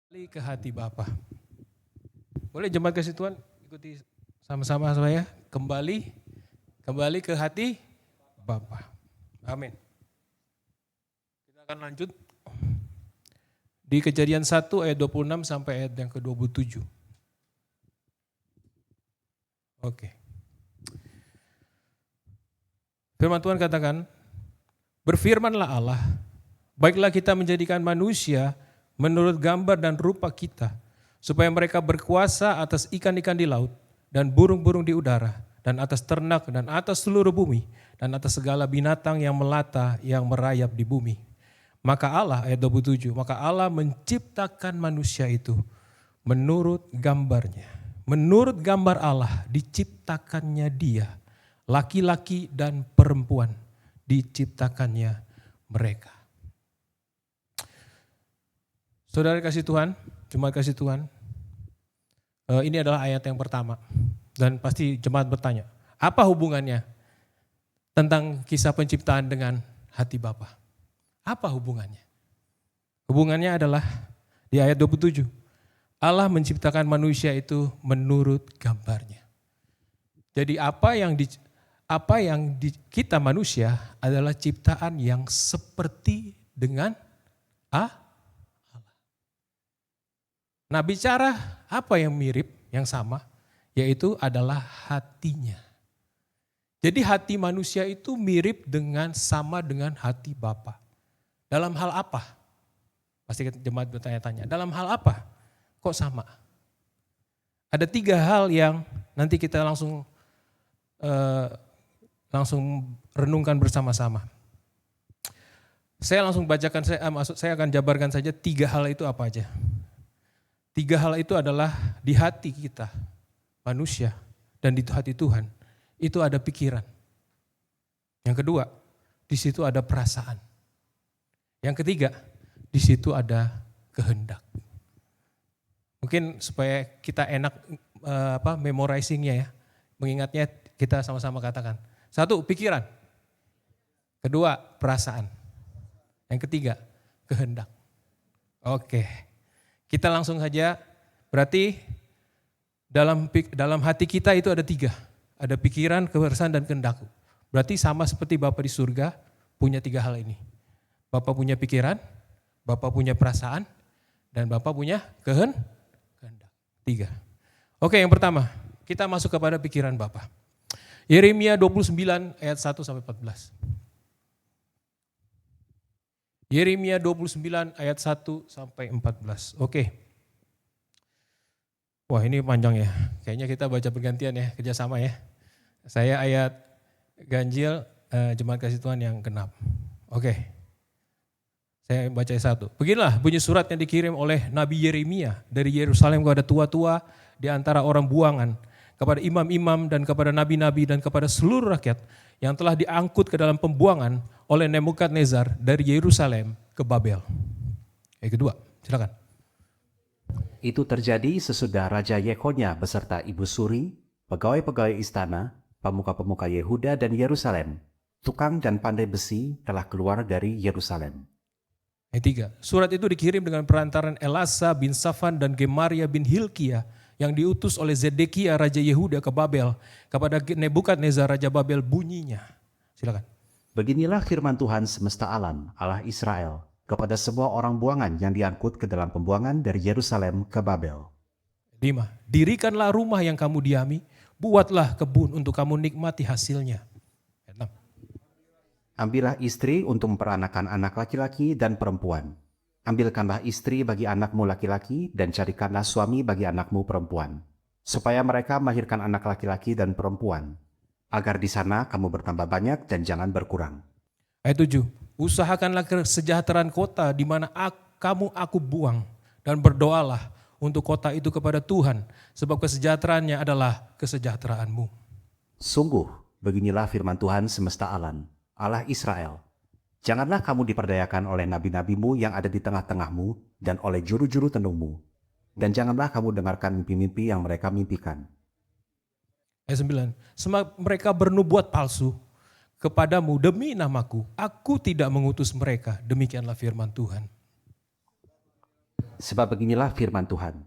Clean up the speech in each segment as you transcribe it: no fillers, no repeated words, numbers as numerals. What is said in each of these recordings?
Kembali ke hati Bapa. Boleh jemaat kasih Tuhan ikuti sama-sama saya. Kembali ke hati Bapa. Amin. Kita akan lanjut di Kejadian 1 ayat 26 sampai ayat yang ke-27. Oke. Firman Tuhan katakan, berfirmanlah Allah, baiklah kita menjadikan manusia menurut gambar dan rupa kita, supaya mereka berkuasa atas ikan-ikan di laut, dan burung-burung di udara, dan atas ternak, dan atas seluruh bumi, dan atas segala binatang yang melata, yang merayap di bumi. Maka Allah, ayat 27, maka Allah menciptakan manusia itu menurut gambarnya. Menurut gambar Allah diciptakannya dia, laki-laki dan perempuan diciptakannya mereka. Saudara kasih Tuhan, jemaat kasih Tuhan, ini adalah ayat yang pertama. Dan pasti jemaat bertanya, apa hubungannya tentang kisah penciptaan dengan hati Bapa? Apa hubungannya? Hubungannya adalah di ayat 27. Allah menciptakan manusia itu menurut gambarnya. Jadi kita manusia adalah ciptaan yang seperti dengan Allah. Nah, bicara apa yang mirip, yang sama, yaitu adalah hatinya. Jadi hati manusia itu mirip sama dengan hati Bapa. Dalam hal apa? Pasti jemaat bertanya-tanya, dalam hal apa? Kok sama? Ada 3 hal yang nanti kita langsung renungkan bersama-sama. Saya langsung bacakan, saya akan jabarkan saja 3 hal itu apa aja. 3 hal itu adalah di hati kita, manusia, dan di hati Tuhan, itu ada pikiran. Yang kedua, di situ ada perasaan. Yang ketiga, di situ ada kehendak. Mungkin supaya kita enak memorizingnya ya, mengingatnya kita sama-sama katakan. 1, pikiran. 2, perasaan. Yang ketiga, kehendak. Oke. Kita langsung saja, berarti dalam hati kita itu ada 3. Ada pikiran, perasaan, dan kehendak. Berarti sama seperti Bapa di surga punya 3 hal ini. Bapa punya pikiran, Bapa punya perasaan, dan Bapa punya kehendak. 3. Oke, yang pertama, kita masuk kepada pikiran Bapa. Yeremia 29 ayat 1 sampai 14. Yeremia 29 ayat 1 sampai 14. Oke. Wah, ini panjang ya. Kayaknya kita baca bergantian ya, kerjasama ya. Saya ayat ganjil, jemaat kasih Tuhan yang genap. Oke. Saya baca 1. Beginilah bunyi surat yang dikirim oleh Nabi Yeremia dari Yerusalem kepada tua-tua di antara orang buangan, kepada imam-imam dan kepada nabi-nabi dan kepada seluruh rakyat yang telah diangkut ke dalam pembuangan oleh Nebukadnezar dari Yerusalem ke Babel. Yang kedua, silakan. Itu terjadi sesudah Raja Yekonya beserta Ibu Suri, pegawai-pegawai istana, pemuka-pemuka Yehuda dan Yerusalem, tukang dan pandai besi telah keluar dari Yerusalem. Yang 3, surat itu dikirim dengan perantaran Elasa bin Safan dan Gemaria bin Hilkiah yang diutus oleh Zedekia Raja Yehuda ke Babel kepada Nebukadnezar Raja Babel, bunyinya. Silakan. Beginilah firman Tuhan semesta alam, Allah Israel, kepada semua orang buangan yang diangkut ke dalam pembuangan dari Yerusalem ke Babel. 5, dirikanlah rumah yang kamu diami, buatlah kebun untuk kamu nikmati hasilnya. 6, Ambillah istri untuk memperanakan anak laki-laki dan perempuan. Ambilkanlah istri bagi anakmu laki-laki dan carikanlah suami bagi anakmu perempuan, supaya mereka melahirkan anak laki-laki dan perempuan, agar di sana kamu bertambah banyak dan jangan berkurang. Ayat 7, usahakanlah kesejahteraan kota di mana aku buang, dan berdoalah untuk kota itu kepada Tuhan, sebab kesejahteraannya adalah kesejahteraanmu. Sungguh, beginilah firman Tuhan semesta alam, Allah Israel. Janganlah kamu diperdayakan oleh nabi-nabimu yang ada di tengah-tengahmu dan oleh juru-juru tenungmu. Dan janganlah kamu dengarkan mimpi-mimpi yang mereka mimpikan. Ayat 9, sebab mereka bernubuat palsu kepadamu demi namaku, aku tidak mengutus mereka, demikianlah firman Tuhan. Sebab beginilah firman Tuhan.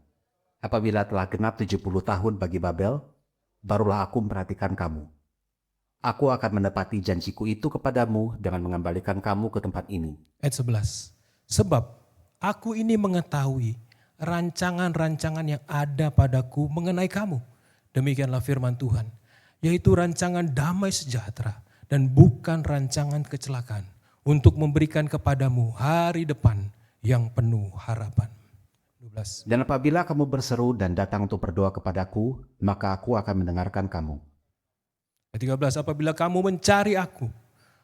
Apabila telah genap 70 tahun bagi Babel, barulah aku memperhatikan kamu. Aku akan menepati janjiku itu kepadamu dengan mengembalikan kamu ke tempat ini. Ayat 11. Sebab aku ini mengetahui rancangan-rancangan yang ada padaku mengenai kamu. Demikianlah firman Tuhan, yaitu rancangan damai sejahtera dan bukan rancangan kecelakaan, untuk memberikan kepadamu hari depan yang penuh harapan. 12. Dan apabila kamu berseru dan datang untuk berdoa kepadaku, maka aku akan mendengarkan kamu. Ayat 13. Apabila kamu mencari aku,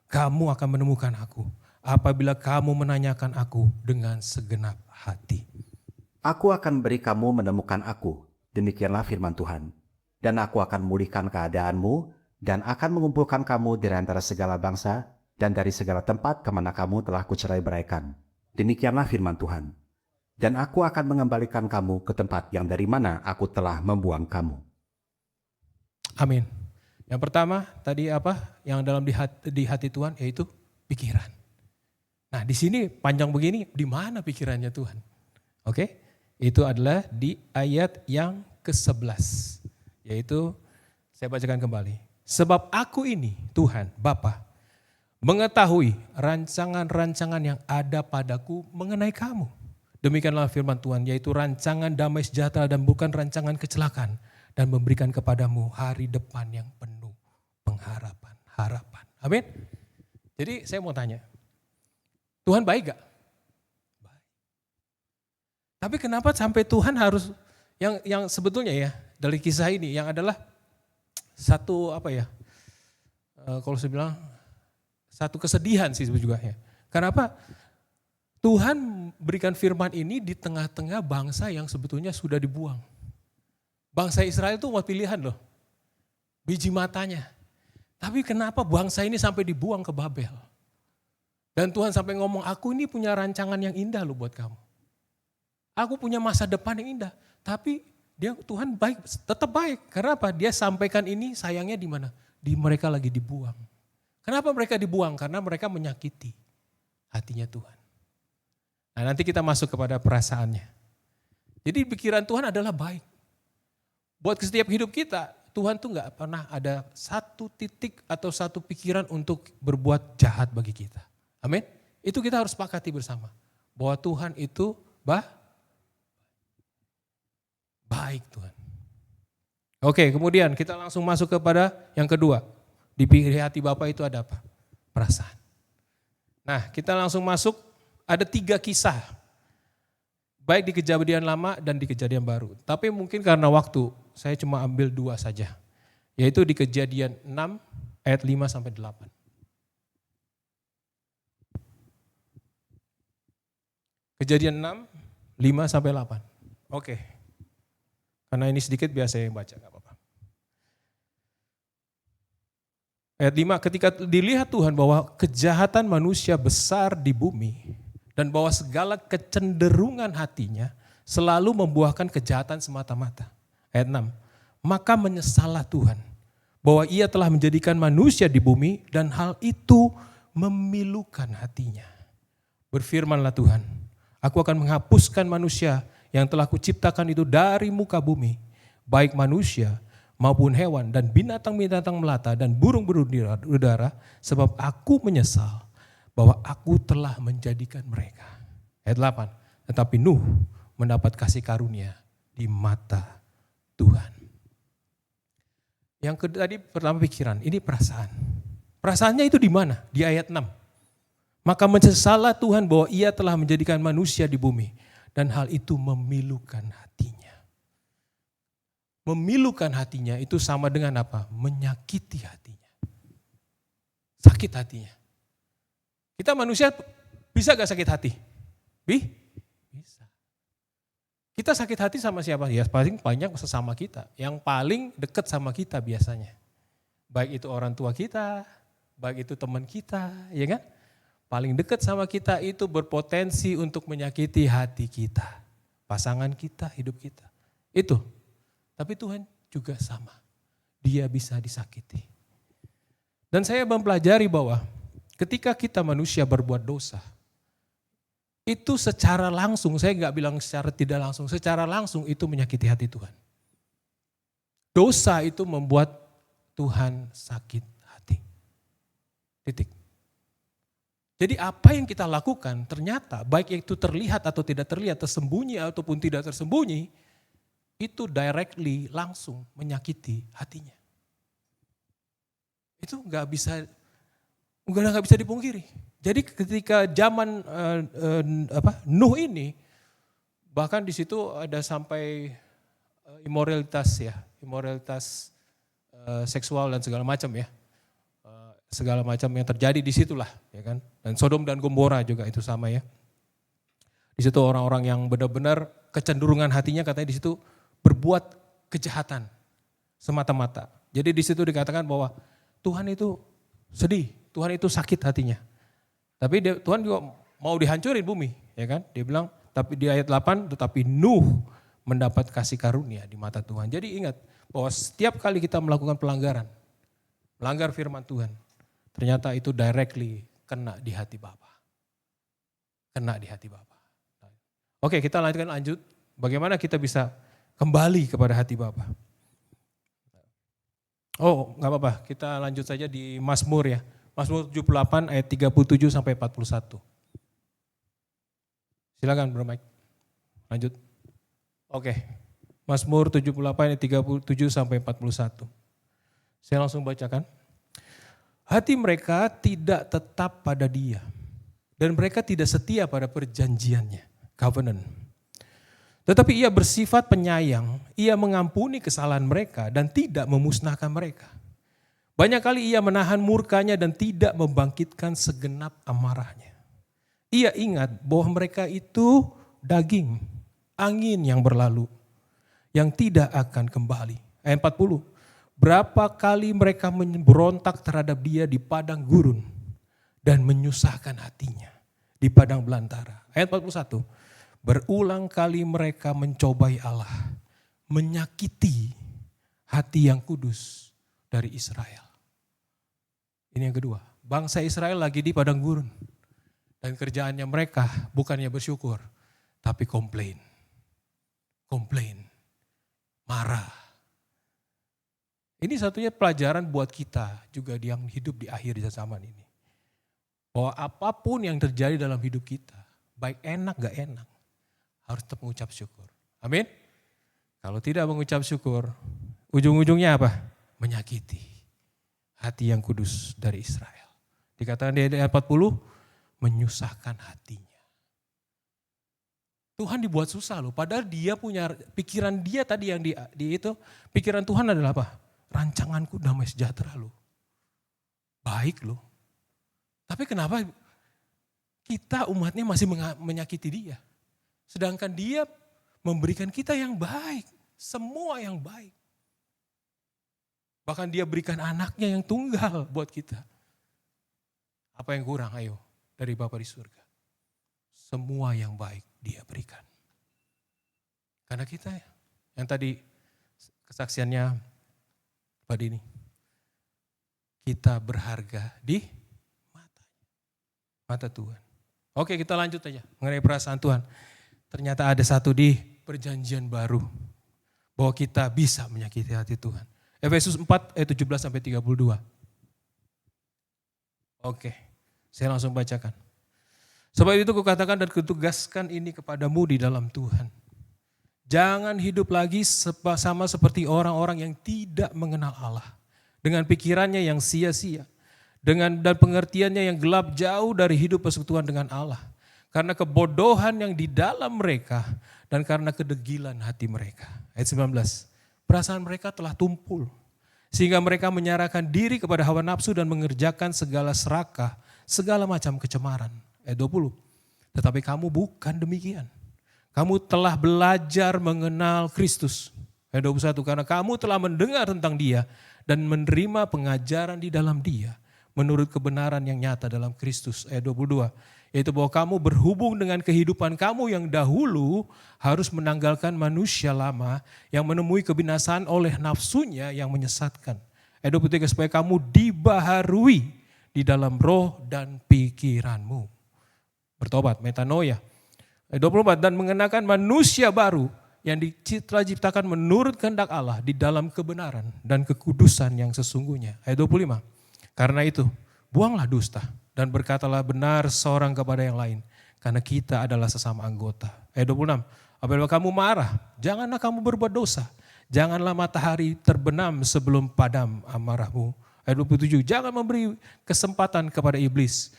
kamu akan menemukan aku. Apabila kamu menanyakan aku dengan segenap hati. Aku akan beri kamu menemukan aku, demikianlah firman Tuhan. Dan aku akan memulihkan keadaanmu, dan akan mengumpulkan kamu dari antara segala bangsa, dan dari segala tempat kemana kamu telah kucerai-beraikan. Demikianlah firman Tuhan. Dan aku akan mengembalikan kamu ke tempat yang dari mana aku telah membuang kamu. Amin. Yang pertama tadi apa? Yang dalam di hati Tuhan, yaitu pikiran. Nah di sini panjang begini, di mana pikirannya Tuhan? Oke, itu adalah di ayat yang ke-11. Yaitu saya bacakan kembali. Sebab aku ini Tuhan Bapa mengetahui rancangan-rancangan yang ada padaku mengenai kamu. Demikianlah firman Tuhan, yaitu rancangan damai sejahtera dan bukan rancangan kecelakaan, dan memberikan kepadamu hari depan yang penuh pengharapan. Harapan. Amin. Jadi saya mau tanya, Tuhan baik gak? Baik. Tapi kenapa sampai Tuhan harus yang sebetulnya ya dari kisah ini yang adalah satu apa ya? Kalau saya bilang satu kesedihan sih juga ya. Kenapa? Tuhan berikan firman ini di tengah-tengah bangsa yang sebetulnya sudah dibuang. Bangsa Israel itu umat pilihan loh. Biji matanya. Tapi kenapa bangsa ini sampai dibuang ke Babel? Dan Tuhan sampai ngomong, aku ini punya rancangan yang indah loh buat kamu. Aku punya masa depan yang indah. Tapi Tuhan baik, tetap baik. Karena apa? Dia sampaikan ini sayangnya di mana? Di mereka lagi dibuang. Kenapa mereka dibuang? Karena mereka menyakiti hatinya Tuhan. Nah nanti kita masuk kepada perasaannya. Jadi pikiran Tuhan adalah baik. Buat setiap hidup kita, Tuhan tuh gak pernah ada satu titik atau satu pikiran untuk berbuat jahat bagi kita. Amin. Itu kita harus sepakati bersama. Bahwa Tuhan itu baik Tuhan. Oke, kemudian kita langsung masuk kepada yang kedua. Di hati Bapak itu ada apa? Perasaan. Nah, kita langsung masuk, ada 3 kisah. Baik di Kejadian Lama dan di Kejadian Baru. Tapi mungkin karena waktu, saya cuma ambil 2 saja. Yaitu di Kejadian 6 ayat 5 sampai 8. Kejadian 6, 5 sampai 8. Oke. Karena ini sedikit biar saya yang baca, gak apa-apa. Ayat 5, ketika dilihat Tuhan bahwa kejahatan manusia besar di bumi dan bahwa segala kecenderungan hatinya selalu membuahkan kejahatan semata-mata. Ayat 6, maka menyesallah Tuhan bahwa ia telah menjadikan manusia di bumi dan hal itu memilukan hatinya. Berfirmanlah Tuhan, aku akan menghapuskan manusia yang telah kuciptakan itu dari muka bumi, baik manusia maupun hewan dan binatang-binatang melata dan burung-burung di udara, sebab aku menyesal bahwa aku telah menjadikan mereka. Ayat 8, tetapi Nuh mendapat kasih karunia di mata Tuhan. Yang kedua tadi pertama pikiran, ini perasaan. Perasaannya itu di mana? Di ayat 6. Maka menyesallah Tuhan bahwa ia telah menjadikan manusia di bumi dan hal itu memilukan hatinya. Memilukan hatinya itu sama dengan apa? Menyakiti hatinya. Sakit hatinya. Kita manusia bisa gak sakit hati? Bisa. Kita sakit hati sama siapa? Ya paling banyak sesama kita. Yang paling dekat sama kita biasanya. Baik itu orang tua kita, baik itu teman kita, ya kan? Paling dekat sama kita itu berpotensi untuk menyakiti hati kita. Pasangan kita, hidup kita. Itu. Tapi Tuhan juga sama. Dia bisa disakiti. Dan saya mempelajari bahwa ketika kita manusia berbuat dosa, itu secara langsung, saya nggak bilang secara tidak langsung, secara langsung itu menyakiti hati Tuhan. Dosa itu membuat Tuhan sakit hati. Titik. Jadi apa yang kita lakukan ternyata baik itu terlihat atau tidak terlihat, tersembunyi ataupun tidak tersembunyi, itu directly langsung menyakiti hatinya. Itu nggak bisa dipungkiri. Jadi ketika zaman Nuh ini, bahkan di situ ada sampai imoralitas seksual dan segala macam ya, segala macam yang terjadi di situlah, ya kan. Dan Sodom dan Gomora juga itu sama ya. Di situ orang-orang yang benar-benar kecenderungan hatinya katanya di situ berbuat kejahatan semata-mata. Jadi di situ dikatakan bahwa Tuhan itu sedih, Tuhan itu sakit hatinya. Tapi Tuhan juga mau dihancurin bumi, ya kan? Dia bilang, tapi di ayat 8, tetapi Nuh mendapat kasih karunia di mata Tuhan. Jadi ingat bahwa setiap kali kita melakukan pelanggaran, melanggar firman Tuhan, ternyata itu directly kena di hati Bapa. Kena di hati Bapa. Oke, kita lanjut. Bagaimana kita bisa kembali kepada hati Bapa? Oh, nggak apa-apa. Kita lanjut saja di Mazmur ya. Mazmur 78 ayat 37 sampai 41. Silakan Bro Mike. Lanjut. Oke. Mazmur 78 ayat 37 sampai 41. Saya langsung bacakan. Hati mereka tidak tetap pada Dia dan mereka tidak setia pada perjanjiannya, covenant. Tetapi Ia bersifat penyayang, Ia mengampuni kesalahan mereka dan tidak memusnahkan mereka. Banyak kali Ia menahan murkanya dan tidak membangkitkan segenap amarahnya. Ia ingat bahwa mereka itu daging, angin yang berlalu, yang tidak akan kembali. Ayat 40, berapa kali mereka memberontak terhadap Dia di padang gurun dan menyusahkan hatinya di padang belantara. Ayat 41, berulang kali mereka mencobai Allah, menyakiti hati yang kudus dari Israel. Ini yang kedua, bangsa Israel lagi di padang gurun. Dan kerjaannya mereka bukannya bersyukur, tapi komplain. Komplain, marah. Ini satunya pelajaran buat kita juga yang hidup di akhir zaman ini. Bahwa apapun yang terjadi dalam hidup kita, baik enak gak enak, harus tetap mengucap syukur. Amin. Kalau tidak mengucap syukur, ujung-ujungnya apa? Menyakiti hati yang kudus dari Israel. Dikatakan di ayat 40, menyusahkan hatinya. Tuhan dibuat susah loh, padahal Dia punya pikiran Dia tadi yang di itu, pikiran Tuhan adalah apa? Rancanganku damai sejahtera loh. Baik loh. Tapi kenapa kita umatnya masih menyakiti Dia? Sedangkan Dia memberikan kita yang baik, semua yang baik. Bahkan Dia berikan anaknya yang tunggal buat kita. Apa yang kurang ayo dari Bapa di surga? Semua yang baik Dia berikan. Karena kita yang tadi kesaksiannya pada ini. Kita berharga di mata Tuhan. Oke, kita lanjut aja mengenai perasaan Tuhan. Ternyata ada satu di perjanjian baru. Bahwa kita bisa menyakiti hati Tuhan. Efesus 4 ayat 17 sampai 32. Oke, saya langsung bacakan. Sebab itu kukatakan dan kutugaskan ini kepadamu di dalam Tuhan. Jangan hidup lagi sama seperti orang-orang yang tidak mengenal Allah. Dengan pikirannya yang sia-sia. Dan pengertiannya yang gelap jauh dari hidup persekutuan dengan Allah. Karena kebodohan yang di dalam mereka dan karena kedegilan hati mereka. Ayat 19. Perasaan mereka telah tumpul. Sehingga mereka menyerahkan diri kepada hawa nafsu dan mengerjakan segala serakah, segala macam kecemaran. Ayat 20. Tetapi kamu bukan demikian. Kamu telah belajar mengenal Kristus. Ayat 21. Karena kamu telah mendengar tentang Dia dan menerima pengajaran di dalam Dia. Menurut kebenaran yang nyata dalam Kristus. Ayat 22. Yaitu bahwa kamu berhubung dengan kehidupan kamu yang dahulu harus menanggalkan manusia lama yang menemui kebinasaan oleh nafsunya yang menyesatkan. Ayat 23, supaya kamu dibaharui di dalam roh dan pikiranmu. Bertobat, metanoia. Ayat 24, dan mengenakan manusia baru yang telah diciptakan menurut kehendak Allah di dalam kebenaran dan kekudusan yang sesungguhnya. Ayat 25, karena itu buanglah dusta dan berkatalah benar seorang kepada yang lain, karena kita adalah sesama anggota. Ayat 26, apabila kamu marah, janganlah kamu berbuat dosa. Janganlah matahari terbenam sebelum padam amarahmu. Ayat 27, jangan memberi kesempatan kepada iblis.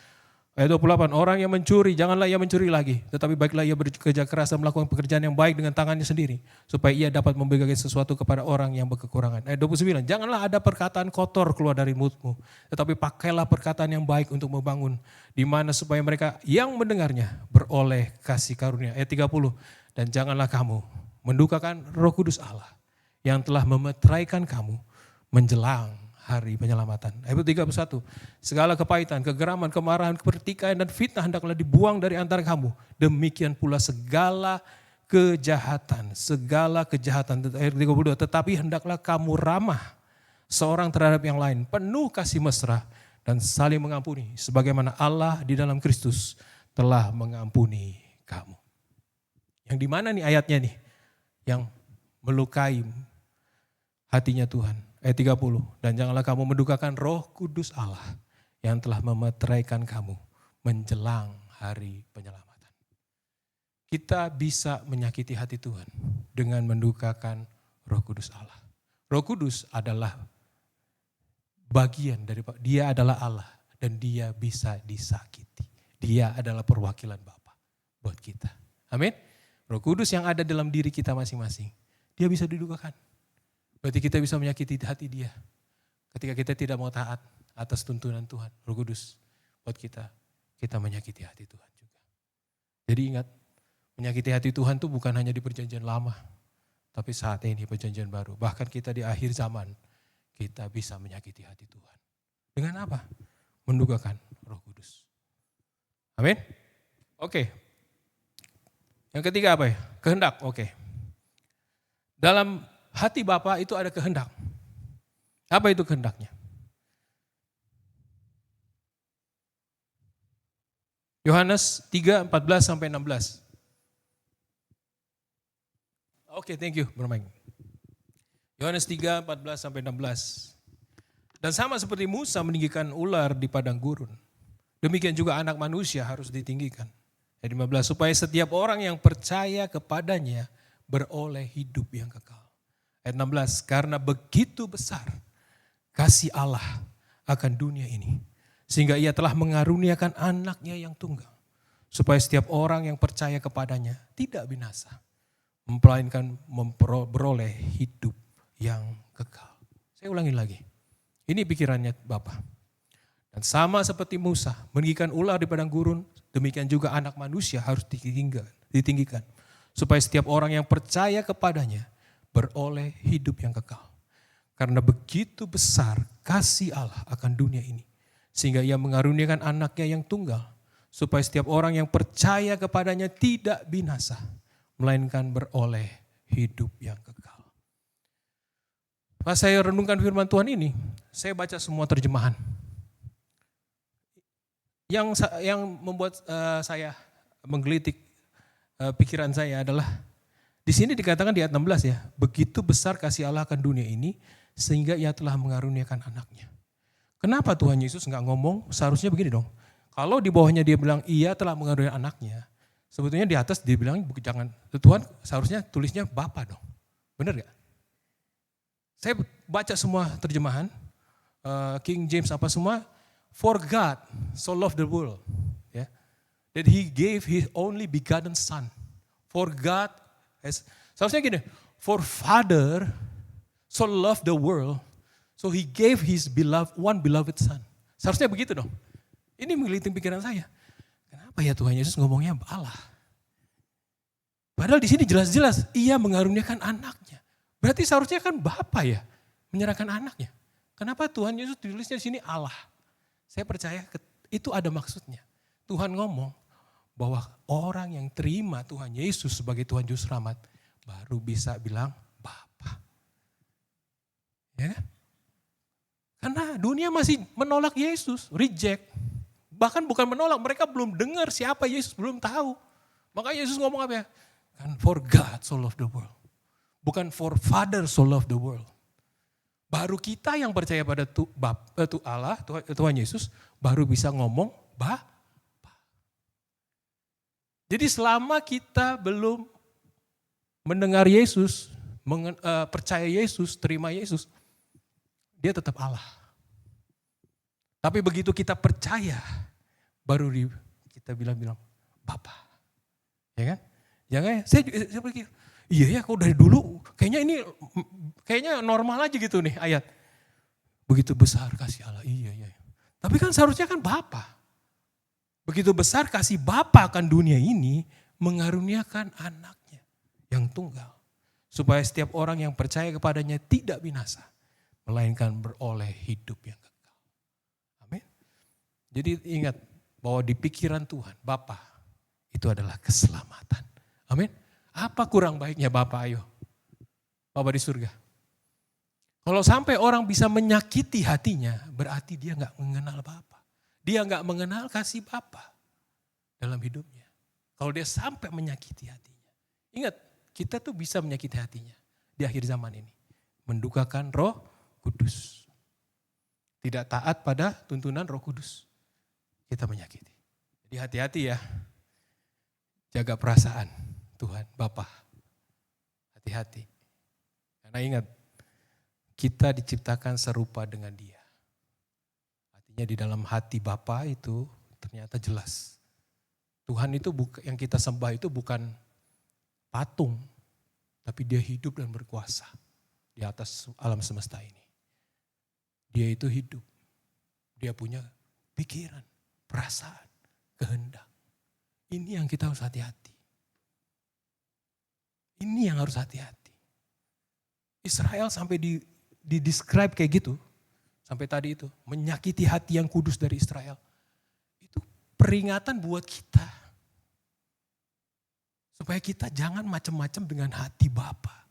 Ayat 28, orang yang mencuri, janganlah ia mencuri lagi. Tetapi baiklah ia bekerja keras dan melakukan pekerjaan yang baik dengan tangannya sendiri. Supaya ia dapat memberikan sesuatu kepada orang yang berkekurangan. Ayat 29, janganlah ada perkataan kotor keluar dari mulutmu. Tetapi pakailah perkataan yang baik untuk membangun. Di mana supaya mereka yang mendengarnya beroleh kasih karunia. Ayat 30, dan janganlah kamu mendukakan Roh Kudus Allah yang telah memeteraikan kamu menjelang hari penyelamatan. Ayat 31, segala kepahitan, kegeraman, kemarahan, pertikaian dan fitnah hendaklah dibuang dari antara kamu. Demikian pula segala kejahatan. Ayat 32, tetapi hendaklah kamu ramah seorang terhadap yang lain, penuh kasih mesra dan saling mengampuni, sebagaimana Allah di dalam Kristus telah mengampuni kamu. Yang di mana nih ayatnya nih? Yang melukai hatinya Tuhan. Ayat 30, dan janganlah kamu mendukakan Roh Kudus Allah yang telah memeteraikan kamu menjelang hari penyelamatan. Kita bisa menyakiti hati Tuhan dengan mendukakan Roh Kudus Allah. Roh Kudus adalah bagian dari dia, adalah Allah dan dia bisa disakiti. Dia adalah perwakilan Bapa buat kita. Amin. Roh Kudus yang ada dalam diri kita masing-masing, dia bisa didukakan. Berarti kita bisa menyakiti hati dia. Ketika kita tidak mau taat atas tuntunan Tuhan, Roh Kudus buat kita menyakiti hati Tuhan juga. Jadi ingat, menyakiti hati Tuhan itu bukan hanya di perjanjian lama, tapi saat ini perjanjian baru. Bahkan kita di akhir zaman, kita bisa menyakiti hati Tuhan. Dengan apa? Mendukakan Roh Kudus. Amin? Oke. Yang ketiga apa ya? Kehendak, oke. Dalam hati Bapa itu ada kehendak. Apa itu kehendaknya? Yohanes 3, 14-16. Oke, thank you, bermain. Yohanes 3, 14-16. Dan sama seperti Musa meninggikan ular di padang gurun, demikian juga anak manusia harus ditinggikan. Ayat 15, supaya setiap orang yang percaya kepadanya beroleh hidup yang kekal. Ayat 16, karena begitu besar kasih Allah akan dunia ini, sehingga ia telah mengaruniakan anaknya yang tunggal, supaya setiap orang yang percaya kepadanya tidak binasa, melainkan beroleh hidup yang kekal. Saya ulangi lagi, ini pikirannya Bapa. Dan sama seperti Musa meninggikan ular di padang gurun, demikian juga anak manusia harus ditinggikan, supaya setiap orang yang percaya kepadanya beroleh hidup yang kekal. Karena begitu besar kasih Allah akan dunia ini, sehingga ia mengaruniakan anaknya yang tunggal, supaya setiap orang yang percaya kepadanya tidak binasa, melainkan beroleh hidup yang kekal. Pas saya renungkan firman Tuhan ini, saya baca semua terjemahan. Yang membuat saya menggelitik pikiran saya adalah, di sini dikatakan di ayat 16 ya, begitu besar kasih Allah akan dunia ini sehingga ia telah mengaruniakan anaknya. Kenapa Tuhan Yesus nggak ngomong seharusnya begini dong? Kalau di bawahnya dia bilang ia telah mengaruniakan anaknya, sebetulnya di atas dia bilang jangan, Tuhan seharusnya tulisnya Bapa dong. Benar gak? Saya baca semua terjemahan, King James apa semua, for God so loved the world, ya, that he gave his only begotten son. For God, seharusnya gini, for Father so loved the world, so he gave his one beloved son. Seharusnya begitu dong. Ini menggelitik pikiran saya. Kenapa ya Tuhan Yesus ngomongnya Allah? Padahal di sini jelas-jelas ia mengaruniakan anaknya. Berarti seharusnya kan Bapa ya menyerahkan anaknya. Kenapa Tuhan Yesus tulisnya di sini Allah? Saya percaya itu ada maksudnya. Tuhan ngomong bahwa orang yang terima Tuhan Yesus sebagai Tuhan Juru Selamat baru bisa bilang Bapa. Ya kan? Karena dunia masih menolak Yesus, reject. Bahkan bukan menolak, mereka belum dengar siapa Yesus, belum tahu. Makanya Yesus ngomong apa ya? Kan for God so loved the world. Bukan for Father so loved the world. Baru kita yang percaya pada Allah, Tuhan Yesus, baru bisa ngomong Bapa. Jadi selama kita belum mendengar Yesus, percaya Yesus, terima Yesus, dia tetap Allah. Tapi begitu kita percaya, baru kita bilang Bapa. Ya kan? Jangan saya pikir, iya ya kok dari dulu kayaknya normal aja gitu nih ayat. Begitu besar kasih Allah, iya. Tapi kan seharusnya kan Bapa. Begitu besar kasih Bapa akan dunia ini, mengaruniakan anaknya yang tunggal. Supaya setiap orang yang percaya kepadanya tidak binasa, melainkan beroleh hidup yang kekal. Amin. Jadi ingat bahwa di pikiran Tuhan, Bapa itu adalah keselamatan. Amin. Apa kurang baiknya Bapa, ayo? Bapa di surga. Kalau sampai orang bisa menyakiti hatinya, berarti dia gak mengenal Bapa. Dia gak mengenal kasih Bapa dalam hidupnya. Kalau dia sampai menyakiti hatinya. Ingat, kita tuh bisa menyakiti hatinya di akhir zaman ini. Mendukakan Roh Kudus. Tidak taat pada tuntunan Roh Kudus. Kita menyakiti. Jadi hati-hati ya. Jaga perasaan Tuhan, Bapa. Hati-hati. Karena ingat, kita diciptakan serupa dengan Dia. Artinya di dalam hati Bapa itu ternyata jelas. Tuhan itu yang kita sembah itu bukan patung, tapi Dia hidup dan berkuasa di atas alam semesta ini. Dia itu hidup. Dia punya pikiran, perasaan, kehendak. Ini yang kita harus hati-hati. Ini yang harus hati-hati. Israel sampai di-describe kayak gitu. Sampai tadi itu, menyakiti hati yang kudus dari Israel. Itu peringatan buat kita. Supaya kita jangan macam-macam dengan hati Bapa.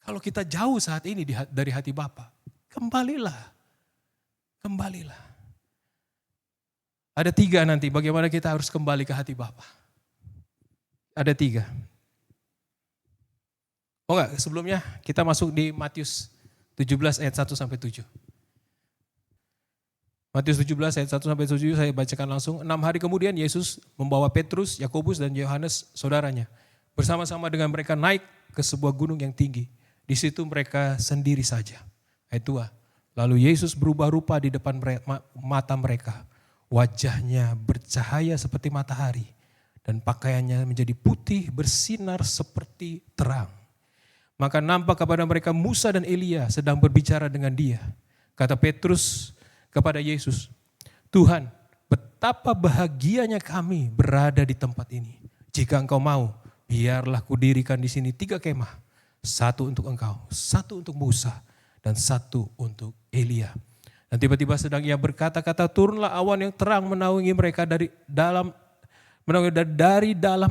Kalau kita jauh saat ini dari hati Bapa, kembalilah. Ada 3 nanti, bagaimana kita harus kembali ke hati Bapa. Ada 3. Oh enggak, sebelumnya kita masuk di Matius 17 ayat 1 sampai 7. Matius 17 ayat 1 sampai 7 saya bacakan langsung. 6 hari kemudian Yesus membawa Petrus, Yakobus dan Yohanes saudaranya. Bersama-sama dengan mereka naik ke sebuah gunung yang tinggi. Di situ mereka sendiri saja. Ayat 2. Lalu Yesus berubah rupa di depan mata mereka. Wajahnya bercahaya seperti matahari. Dan pakaiannya menjadi putih bersinar seperti terang. Maka nampak kepada mereka Musa dan Elia sedang berbicara dengan Dia. Kata Petrus kepada Yesus, Tuhan, betapa bahagianya kami berada di tempat ini. Jika Engkau mau, biarlah kudirikan di sini 3 kemah. 1 untuk Engkau, 1 untuk Musa, dan 1 untuk Elia. Dan tiba-tiba sedang ia berkata-kata, turunlah awan yang terang menaungi mereka dari dalam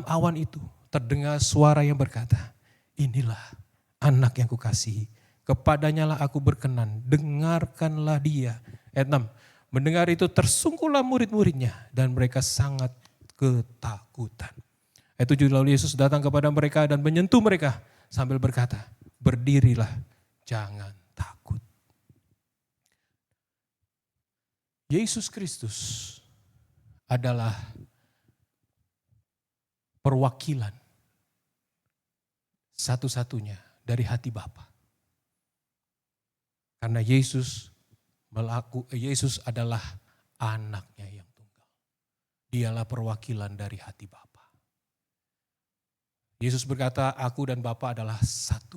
awan itu. Terdengar suara yang berkata, inilah anak yang kukasihi, kepadanya lah aku berkenan, dengarkanlah dia. Ayat 6, mendengar itu tersungkurlah murid-muridnya dan mereka sangat ketakutan. Ayat 7, lalu Yesus datang kepada mereka dan menyentuh mereka sambil berkata, berdirilah, jangan takut. Yesus Kristus adalah perwakilan satu-satunya dari hati Bapa. Karena Yesus adalah anaknya yang tunggal. Dialah perwakilan dari hati Bapa. Yesus berkata, aku dan Bapa adalah satu.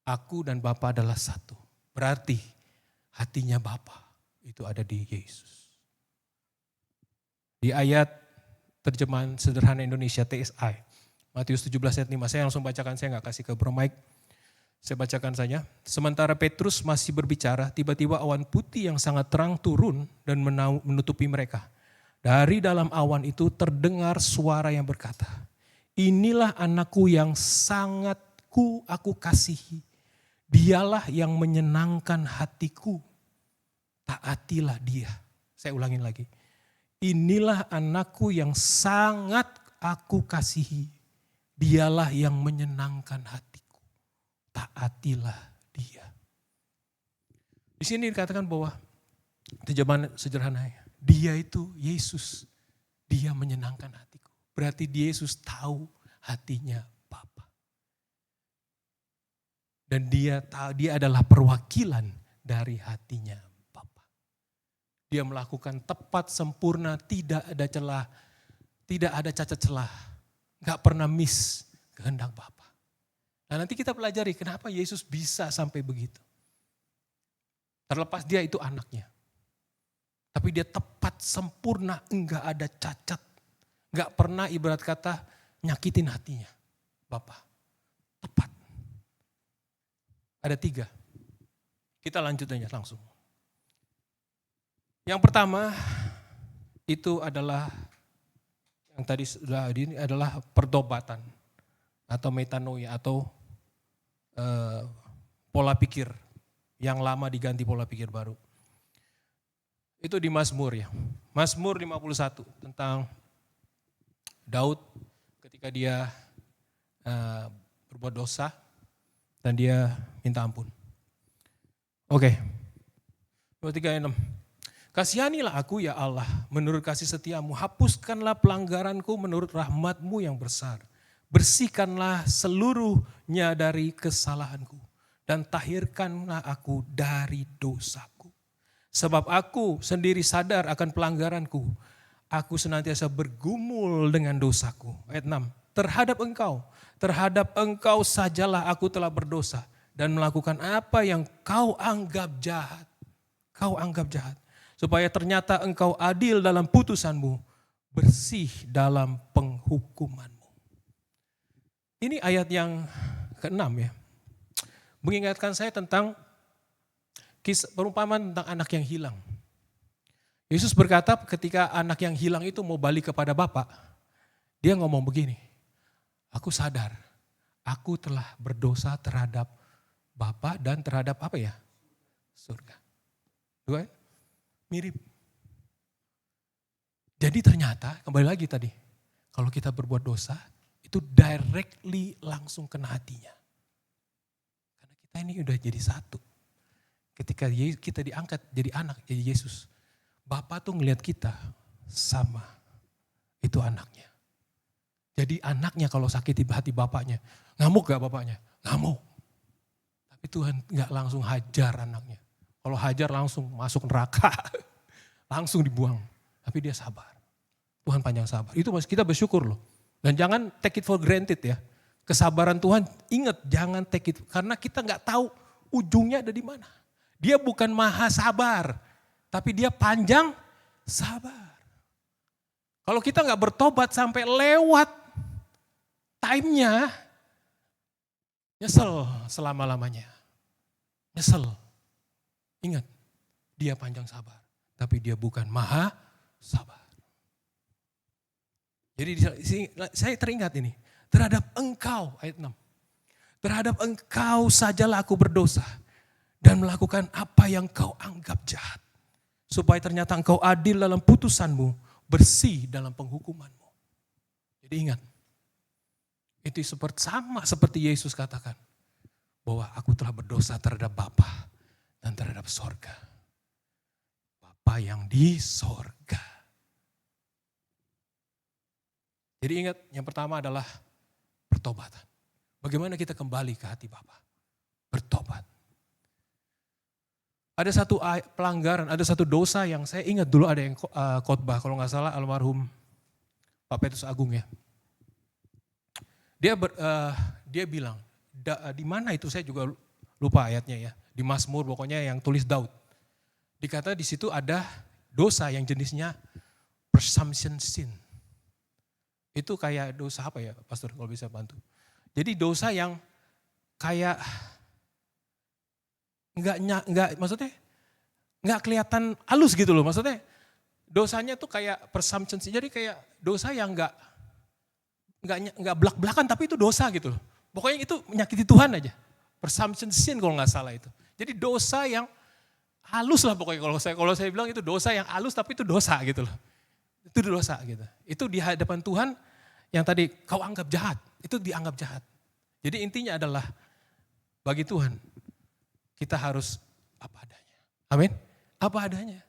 Aku dan Bapa adalah satu. Berarti hatinya Bapa itu ada di Yesus. Di ayat terjemahan sederhana Indonesia TSI, Matius 17 ayat 5, saya langsung bacakan, saya gak kasih ke Bro Mike. Saya bacakan saja. Sementara Petrus masih berbicara, tiba-tiba awan putih yang sangat terang turun dan menutupi mereka. Dari dalam awan itu terdengar suara yang berkata, inilah anakku yang sangat aku kasihi. Dialah yang menyenangkan hatiku. Taatilah dia. Saya ulangin lagi. inilah anakku yang sangat aku kasihi. Dialah yang menyenangkan hatiku. Taatilah dia. Di sini dikatakan bahwa terjemahan sederhananya, dia itu Yesus. Dia menyenangkan hatiku. Berarti Yesus tahu hatinya Bapa. Dan dia adalah perwakilan dari hatinya Bapa. Dia melakukan tepat, sempurna, tidak ada celah, tidak ada cacat celah. Gak pernah miss kehendak Bapa. Nah nanti kita pelajari kenapa Yesus bisa sampai begitu. Terlepas dia itu anaknya. Tapi dia tepat, sempurna, enggak ada cacat. Enggak pernah ibarat kata nyakitin hatinya. Bapa, tepat. Ada 3. Kita lanjut aja langsung. Yang pertama itu adalah, yang tadi sudah ini adalah pertobatan. Atau metanoia, atau pola pikir. Yang lama diganti pola pikir baru. Itu di Mazmur ya. Mazmur 51 tentang Daud ketika dia berbuat dosa dan dia minta ampun. Oke. 2, 3, 6. Kasihanilah aku ya Allah menurut kasih setiamu. Hapuskanlah pelanggaranku menurut rahmatmu yang besar. Bersihkanlah seluruhnya dari kesalahanku. Dan tahirkanlah aku dari dosaku. Sebab aku sendiri sadar akan pelanggaranku. Aku senantiasa bergumul dengan dosaku. Ayat 6. Terhadap engkau sajalah aku telah berdosa. Dan melakukan apa yang kau anggap jahat. Kau anggap jahat. Supaya ternyata engkau adil dalam putusanmu. Bersih dalam penghukumanmu. Ini ayat yang ke-6 ya. Mengingatkan saya tentang kisah perumpamaan tentang anak yang hilang. Yesus berkata ketika anak yang hilang itu mau balik kepada Bapa, dia ngomong begini, aku sadar, aku telah berdosa terhadap Bapa dan terhadap apa ya? Surga. Dua, mirip. Jadi ternyata, kembali lagi tadi, kalau kita berbuat dosa, itu directly langsung kena hatinya. Karena kita ini udah jadi satu. Ketika kita diangkat jadi anak, jadi Yesus. Bapa tuh ngelihat kita sama. Itu anaknya. Jadi anaknya kalau sakit hati bapaknya. Ngamuk gak bapaknya? Ngamuk. Tapi Tuhan gak langsung hajar anaknya. Kalau hajar langsung masuk neraka. Langsung dibuang. Tapi dia sabar. Tuhan panjang sabar. Itu kita bersyukur loh. Dan jangan take it for granted ya. Kesabaran Tuhan, ingat jangan take it. Karena kita gak tahu ujungnya ada di mana. Dia bukan maha sabar, tapi dia panjang sabar. Kalau kita nggak bertobat sampai lewat time-nya, nyesel selama-lamanya. Nyesel. Ingat, dia panjang sabar, tapi dia bukan maha sabar. Jadi saya teringat ini, terhadap engkau, ayat 6. Terhadap engkau sajalah aku berdosa. Dan melakukan apa yang kau anggap jahat. Supaya ternyata engkau adil dalam putusanmu, bersih dalam penghukumanmu. Jadi ingat, itu sama seperti Yesus katakan. Bahwa aku telah berdosa terhadap Bapa dan terhadap sorga. Bapa yang di sorga. Jadi ingat, yang pertama adalah pertobatan. Bagaimana kita kembali ke hati Bapa? Bertobat. Ada satu pelanggaran, ada satu dosa yang saya ingat dulu ada yang khotbah, kalau nggak salah almarhum Pak Petrus Agung ya. Dia bilang, di mana itu saya juga lupa ayatnya ya, di Mazmur pokoknya yang tulis Daud. Dikata di situ ada dosa yang jenisnya presumption sin. Itu kayak dosa apa ya, Pastor kalau bisa bantu. Jadi dosa yang kayak enggak maksudnya enggak kelihatan halus gitu loh, maksudnya dosanya tuh kayak presumption, jadi kayak dosa yang enggak belak-belakan tapi itu dosa gitu loh. Pokoknya itu menyakiti Tuhan aja. Presumption sin kalau nggak salah itu. Jadi dosa yang halus lah pokoknya kalau saya bilang itu dosa yang halus tapi itu dosa gitu loh. Itu dosa gitu. Itu di hadapan Tuhan yang tadi kau anggap jahat, itu dianggap jahat. Jadi intinya adalah bagi Tuhan kita harus apa adanya. Amin. Apa adanya.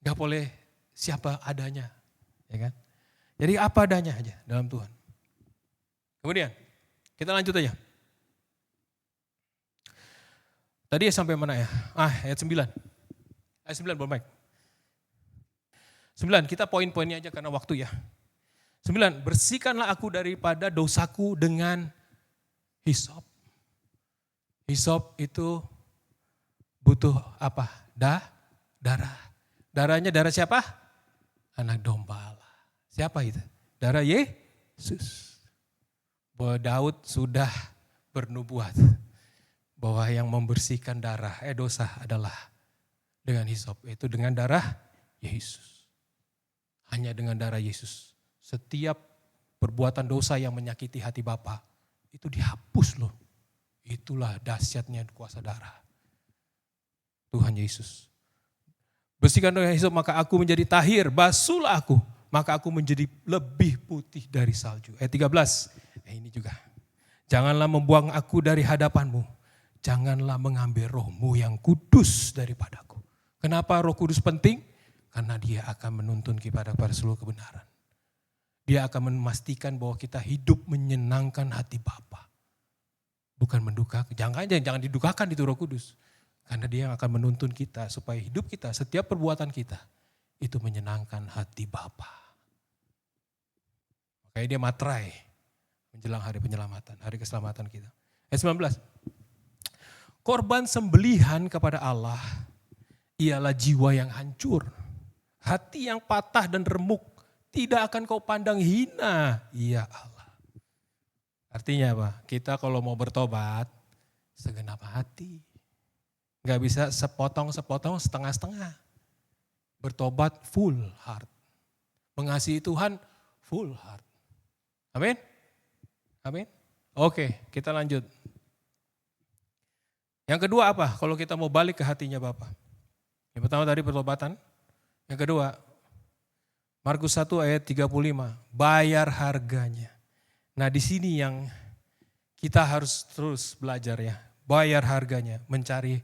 Gak boleh siapa adanya. Ya kan? Jadi apa adanya aja dalam Tuhan. Kemudian kita lanjut aja. Tadi sampai mana ya? Ayat 9. Ayat 9 boleh Mike. 9, kita poin-poinnya aja karena waktu ya. 9, bersihkanlah aku daripada dosaku dengan hisop. Hisop itu butuh apa? Darah. Darahnya darah siapa? Anak domba Allah. Siapa itu? Darah Yesus. Bahwa Daud sudah bernubuat bahwa yang membersihkan dosa adalah dengan hisop, itu dengan darah Yesus. Hanya dengan darah Yesus. Setiap perbuatan dosa yang menyakiti hati Bapa itu dihapus loh. Itulah dahsyatnya kuasa darah Tuhan Yesus. Bersihkan dengan hisop maka aku menjadi tahir, basuhlah aku maka aku menjadi lebih putih dari salju. Ayat 13. Ini juga. Janganlah membuang aku dari hadapanmu. Janganlah mengambil rohmu yang kudus daripadaku. Kenapa roh kudus penting? Karena dia akan menuntun kita pada seluruh kebenaran. Dia akan memastikan bahwa kita hidup menyenangkan hati Bapa. Bukan mendukakan. Jangan didukakan itu roh kudus. Karena dia yang akan menuntun kita supaya hidup kita, setiap perbuatan kita itu menyenangkan hati Bapa. Makanya dia materai menjelang hari penyelamatan, hari keselamatan kita. Ayat 19. Korban sembelihan kepada Allah ialah jiwa yang hancur. Hati yang patah dan remuk tidak akan kau pandang hina, ya Allah. Artinya apa? Kita kalau mau bertobat segenap hati. Gak bisa sepotong-sepotong, setengah-setengah. Bertobat full heart. Mengasihi Tuhan full heart. Amin? Amin? Oke, kita lanjut. Yang kedua apa? Kalau kita mau balik ke hatinya Bapa. Yang pertama tadi pertobatan. Yang kedua, Markus 1 ayat 35, bayar harganya. Nah di sini yang kita harus terus belajar ya, bayar harganya, mencari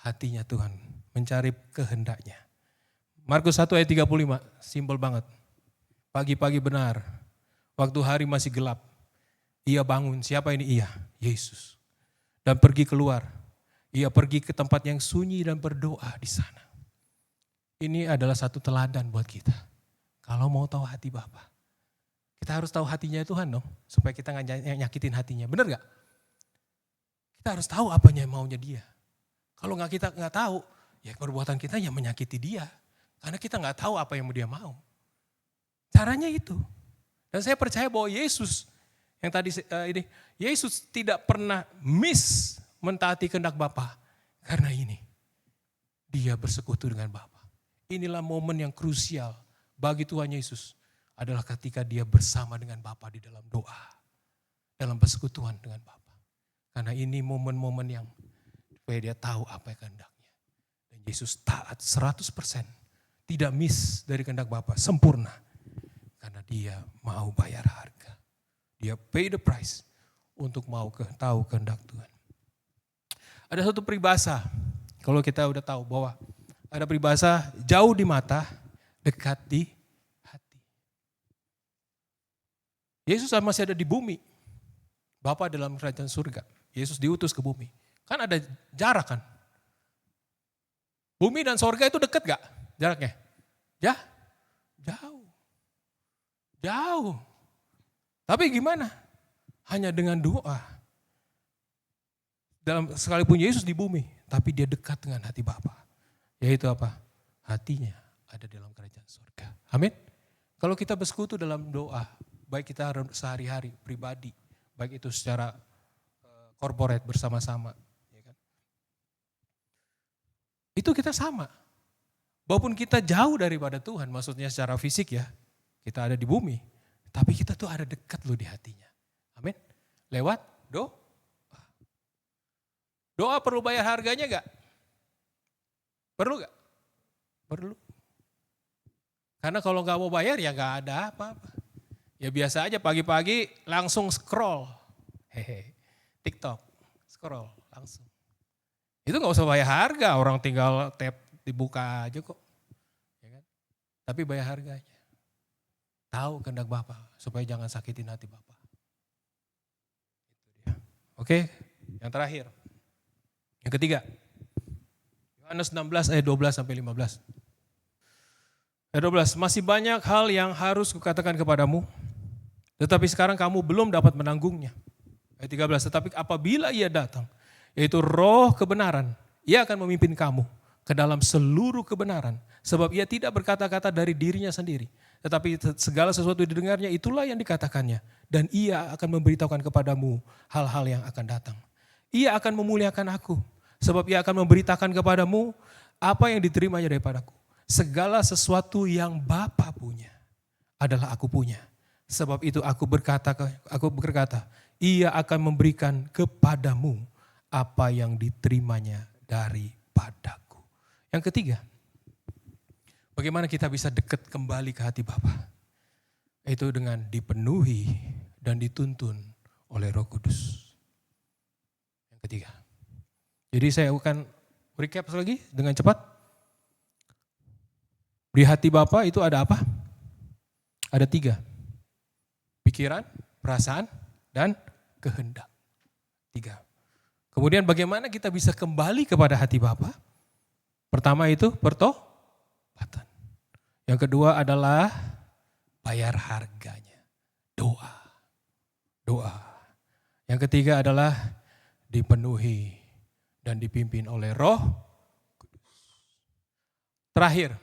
hatinya Tuhan, mencari kehendaknya. Markus 1 ayat 35, simpel banget. Pagi-pagi benar, waktu hari masih gelap, ia bangun, siapa ini ia? Yesus. Dan pergi keluar, ia pergi ke tempat yang sunyi dan berdoa di sana. Ini adalah satu teladan buat kita. Kalau mau tahu hati Bapa, kita harus tahu hatinya Tuhan dong, supaya kita nggak nyakitin hatinya. Benar gak? Kita harus tahu apanya maunya dia. Kalau kita nggak tahu, ya perbuatan kita yang menyakiti dia. Karena kita nggak tahu apa yang dia mau. Caranya itu. Dan saya percaya bahwa Yesus, yang tadi Yesus tidak pernah miss mentaati kehendak Bapa. Karena ini, dia bersekutu dengan Bapa. Inilah momen yang krusial bagi Tuhan Yesus adalah ketika dia bersama dengan Bapa di dalam doa. Dalam persekutuan dengan Bapa. Karena ini momen-momen yang supaya dia tahu apa yang kehendaknya. Dan Yesus taat 100%. Tidak miss dari kehendak Bapa, sempurna. Karena dia mau bayar harga. Dia pay the price untuk mau tahu kehendak Tuhan. Ada satu peribahasa, kalau kita udah tahu bahwa ada peribahasa jauh di mata, dekat di hati. Yesus masih ada di bumi. Bapa dalam kerajaan surga. Yesus diutus ke bumi. Kan ada jarak kan. Bumi dan surga itu dekat gak jaraknya? Jauh. Jauh. Tapi gimana? Hanya dengan doa. Sekalipun Yesus di bumi, tapi dia dekat dengan hati Bapa. Yaitu apa? Hatinya ada dalam kerajaan surga. Amin. Kalau kita bersekutu dalam doa, baik kita sehari-hari, pribadi, baik itu secara corporate bersama-sama. Ya kan? Itu kita sama. Walaupun kita jauh daripada Tuhan, maksudnya secara fisik ya, kita ada di bumi. Tapi kita tuh ada dekat loh di hatinya. Amin. Lewat doa. Doa perlu bayar harganya gak? Perlu gak? Perlu. Karena kalau nggak mau bayar ya nggak ada apa-apa. Ya biasa aja pagi-pagi langsung scroll. Hehe. TikTok, scroll langsung. Itu nggak usah bayar harga, orang tinggal tap dibuka aja kok. Ya kan? Tapi bayar harganya. Tahu kehendak Bapa supaya jangan sakitin hati Bapa. Oke, yang terakhir. Yang ketiga. Yohanes 16 ayat 12 sampai 15. Ayat 12, masih banyak hal yang harus kukatakan kepadamu, tetapi sekarang kamu belum dapat menanggungnya. Ayat 13, tetapi apabila ia datang, yaitu roh kebenaran, ia akan memimpin kamu ke dalam seluruh kebenaran. Sebab ia tidak berkata-kata dari dirinya sendiri, tetapi segala sesuatu didengarnya itulah yang dikatakannya. Dan ia akan memberitahukan kepadamu hal-hal yang akan datang. Ia akan memuliakan aku, sebab ia akan memberitakan kepadamu apa yang diterimanya daripadaku. Segala sesuatu yang Bapa punya adalah aku punya. Sebab itu aku berkata, ia akan memberikan kepadamu apa yang diterimanya daripadaku. Yang ketiga, bagaimana kita bisa dekat kembali ke hati Bapa? Itu dengan dipenuhi dan dituntun oleh Roh Kudus. Yang ketiga. Jadi saya akan recap lagi dengan cepat. Di hati Bapa itu ada apa? Ada 3. Pikiran, perasaan, dan kehendak. 3. Kemudian bagaimana kita bisa kembali kepada hati Bapa? Pertama itu pertobatan. Yang kedua adalah bayar harganya. Doa. Yang ketiga adalah dipenuhi dan dipimpin oleh Roh Kudus. Terakhir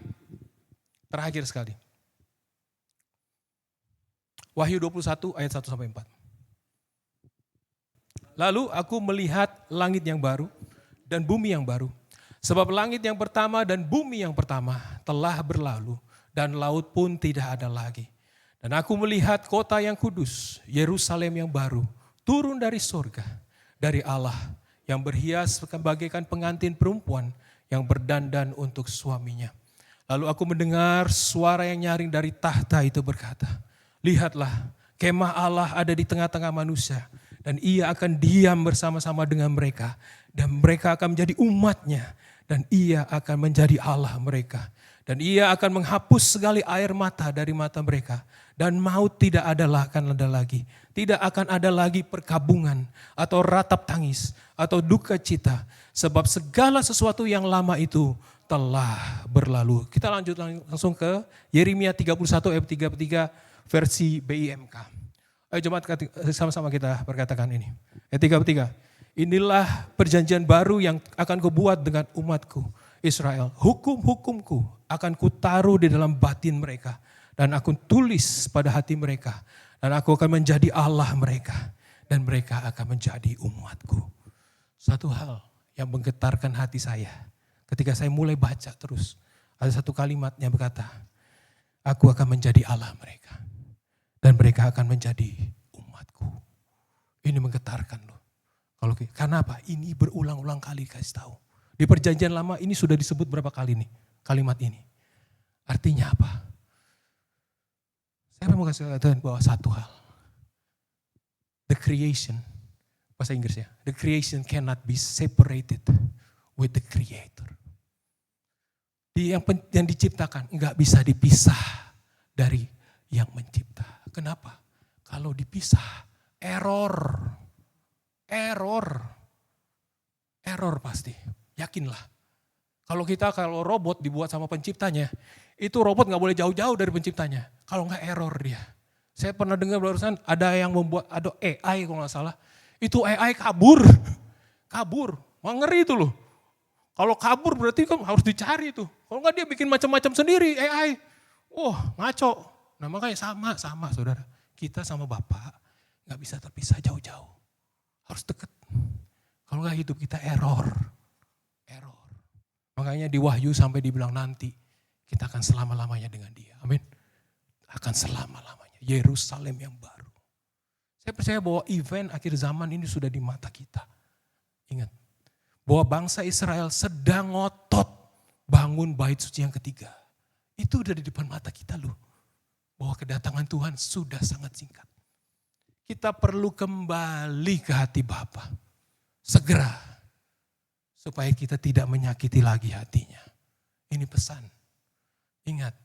sekali. Wahyu 21 ayat 1 sampai 4. Lalu aku melihat langit yang baru dan bumi yang baru. Sebab langit yang pertama dan bumi yang pertama telah berlalu dan laut pun tidak ada lagi. Dan aku melihat kota yang kudus, Yerusalem yang baru, turun dari surga, dari Allah yang berhias bagaikan pengantin perempuan yang berdandan untuk suaminya. Lalu aku mendengar suara yang nyaring dari tahta itu berkata, lihatlah, kemah Allah ada di tengah-tengah manusia, dan ia akan diam bersama-sama dengan mereka, dan mereka akan menjadi umatnya, dan ia akan menjadi Allah mereka. Dan ia akan menghapus segala air mata dari mata mereka. Dan maut tidak akan ada lagi. Tidak akan ada lagi perkabungan atau ratap tangis atau duka cita. Sebab segala sesuatu yang lama itu telah berlalu. Kita lanjut langsung ke Yeremia 31 ayat 33 versi BIMK. Ayo jemaat sama-sama kita berkatakan ini. Ayat 33. Inilah perjanjian baru yang akan kubuat dengan umatku Israel. Hukum-hukumku akan kutaruh di dalam batin mereka. Dan aku tulis pada hati mereka. Dan aku akan menjadi Allah mereka. Dan mereka akan menjadi umatku. Satu hal yang menggetarkan hati saya. Ketika saya mulai baca terus. Ada satu kalimat yang berkata. Aku akan menjadi Allah mereka. Dan mereka akan menjadi umatku. Ini menggetarkan loh. Karena apa? Ini berulang-ulang kali kasih tahu. Di perjanjian lama ini sudah disebut berapa kali nih kalimat ini. Artinya apa? Saya mau kasih tahu bahwa satu hal. The creation, bahasa Inggris ya. The creation cannot be separated with the creator. Yang diciptakan enggak bisa dipisah dari yang mencipta. Kenapa? Kalau dipisah, error pasti. Yakinlah. Kalau robot dibuat sama penciptanya, itu robot gak boleh jauh-jauh dari penciptanya. Kalau gak error dia. Saya pernah dengar barusan ada yang membuat, ada AI kalau gak salah. Itu AI kabur. Ngeri itu loh. Kalau kabur berarti kan harus dicari tuh. Kalau gak dia bikin macam-macam sendiri AI. Ngaco. Nah makanya sama saudara. Kita sama Bapak gak bisa terpisah jauh-jauh. Harus dekat. Kalau gak hidup kita error. Makanya di Wahyu sampai dibilang nanti kita akan selama-lamanya dengan dia. Amin. Akan selama-lamanya. Yerusalem yang baru. Saya percaya bahwa event akhir zaman ini sudah di mata kita. Ingat. Bahwa bangsa Israel sedang ngotot bangun bait suci yang ketiga. Itu udah di depan mata kita loh. Bahwa kedatangan Tuhan sudah sangat singkat. Kita perlu kembali ke hati Bapa. Segera. Supaya kita tidak menyakiti lagi hatinya. Ini pesan. Ingat,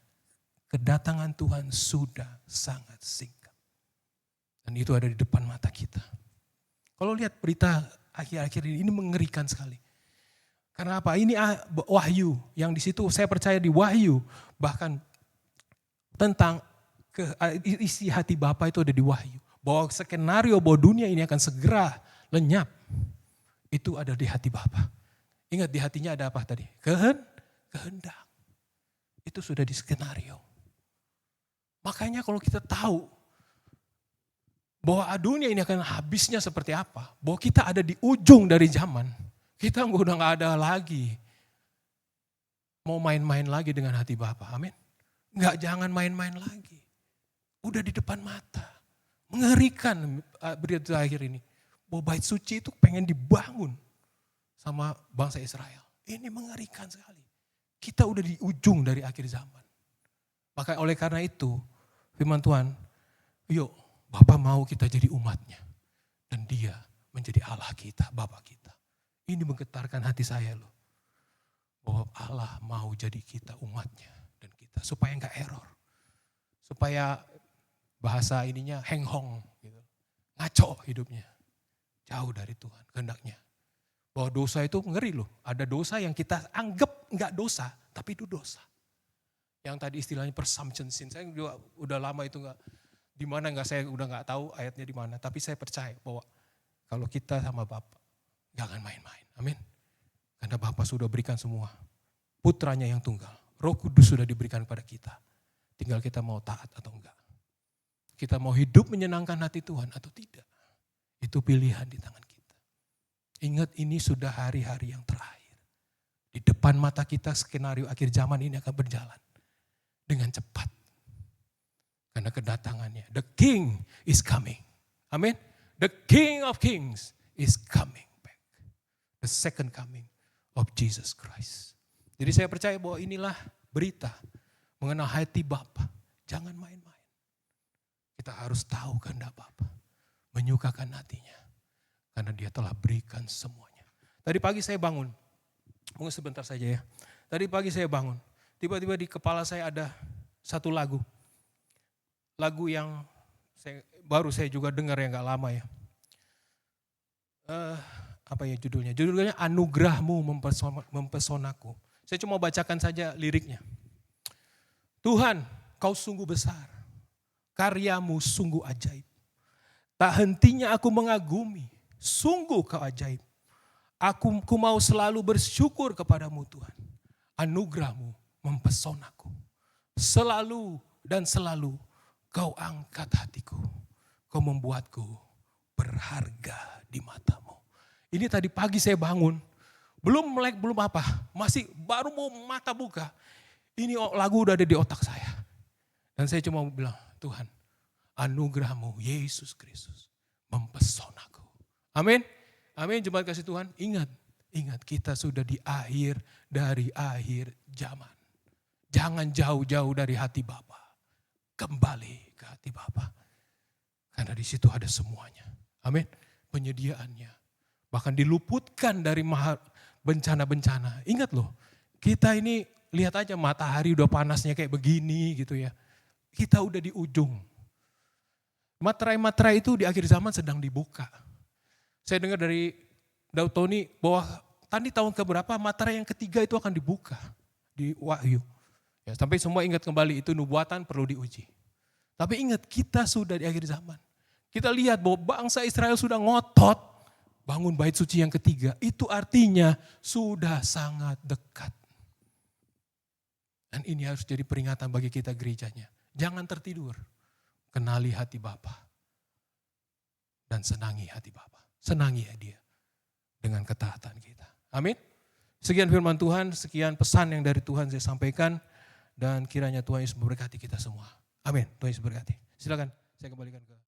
kedatangan Tuhan sudah sangat singkat. Dan itu ada di depan mata kita. Kalau lihat berita akhir-akhir ini mengerikan sekali. Karena apa? Ini wahyu. Yang di situ saya percaya di wahyu. Bahkan tentang isi hati Bapa itu ada di wahyu. Bahwa skenario bahwa dunia ini akan segera lenyap. Itu ada di hati Bapa. Ingat di hatinya ada apa tadi? Kehendak. Itu sudah di skenario. Makanya kalau kita tahu bahwa dunia ini akan habisnya seperti apa. Bahwa kita ada di ujung dari zaman. Kita udah gak ada lagi mau main-main lagi dengan hati Bapa. Amin. Jangan main-main lagi. Udah di depan mata. Mengerikan berita akhir ini. Bahwa bait suci itu pengen dibangun sama bangsa Israel. Ini mengerikan sekali. Kita udah di ujung dari akhir zaman. Maka oleh karena itu firman Tuhan, yuk Bapa mau kita jadi umatnya. Dan dia menjadi Allah kita, Bapa kita. Ini menggetarkan hati saya loh. Bahwa Allah mau jadi kita umatnya. Dan kita supaya enggak error. Supaya bahasa ininya henghong. Gitu. Ngaco hidupnya. Jauh dari Tuhan, kehendaknya. Bahwa dosa itu ngeri loh. Ada dosa yang kita anggap enggak dosa. Tapi itu dosa. Yang tadi istilahnya presumption sin. Saya juga udah lama itu enggak. Di mana enggak, saya udah enggak tahu ayatnya di mana. Tapi saya percaya bahwa kalau kita sama Bapa, jangan main-main. Amin. Karena Bapa sudah berikan semua. Putranya yang tunggal. Roh Kudus sudah diberikan kepada kita. Tinggal kita mau taat atau enggak. Kita mau hidup menyenangkan hati Tuhan atau tidak. Itu pilihan di tangan kita. Ingat ini sudah hari-hari yang terakhir. Di depan mata kita skenario akhir zaman ini akan berjalan. Dengan cepat. Karena kedatangannya. The King is coming. Amin. The King of Kings is coming back. The second coming of Jesus Christ. Jadi saya percaya bahwa inilah berita mengenai hati Bapa. Jangan main-main. Kita harus tahu kehendak Bapa. Menyukakan hatinya. Karena dia telah berikan semuanya. Tadi pagi saya bangun. Mungkin sebentar saja ya. Tadi pagi saya bangun. Tiba-tiba di kepala saya ada satu lagu. Lagu yang baru saya juga dengar ya, gak lama ya. Apa ya judulnya? Judulnya Anugerahmu Mempesonaku. Saya cuma bacakan saja liriknya. Tuhan, kau sungguh besar. Karyamu sungguh ajaib. Tak hentinya aku mengagumi. Sungguh kau ajaib. Aku mau selalu bersyukur kepadamu Tuhan. Anugerahmu mempesonaku. Selalu dan selalu kau angkat hatiku. Kau membuatku berharga di matamu. Ini tadi pagi saya bangun. Belum melek, belum apa. Masih baru mau mata buka. Ini lagu udah ada di otak saya. Dan saya cuma bilang, Tuhan, anugerahmu Yesus Kristus mempesonaku. Amin. Amin. Jemaat kasih Tuhan, ingat kita sudah di akhir dari akhir zaman. Jangan jauh-jauh dari hati Bapa. Kembali ke hati Bapa. Karena di situ ada semuanya. Amin. Penyediaannya. Bahkan diluputkan dari bencana-bencana. Ingat loh, kita ini lihat aja matahari udah panasnya kayak begini gitu ya. Kita udah di ujung. Materai-materai itu di akhir zaman sedang dibuka. Saya dengar dari Daud Tony bahwa tadi tahun keberapa materai yang ketiga itu akan dibuka di Wahyu. Ya, sampai semua ingat kembali itu nubuatan perlu diuji. Tapi ingat kita sudah di akhir zaman. Kita lihat bahwa bangsa Israel sudah ngotot bangun bait suci yang ketiga. Itu artinya sudah sangat dekat. Dan ini harus jadi peringatan bagi kita gerejanya. Jangan tertidur. Kenali hati Bapa. Dan senangi hati Bapa. Senangi ya dia. Dengan ketaatan kita. Amin. Sekian firman Tuhan, sekian pesan yang dari Tuhan saya sampaikan. Dan kiranya Tuhan Yesus memberkati kita semua. Amin. Tuhan Yesus berkati. Silakan saya kembalikan ke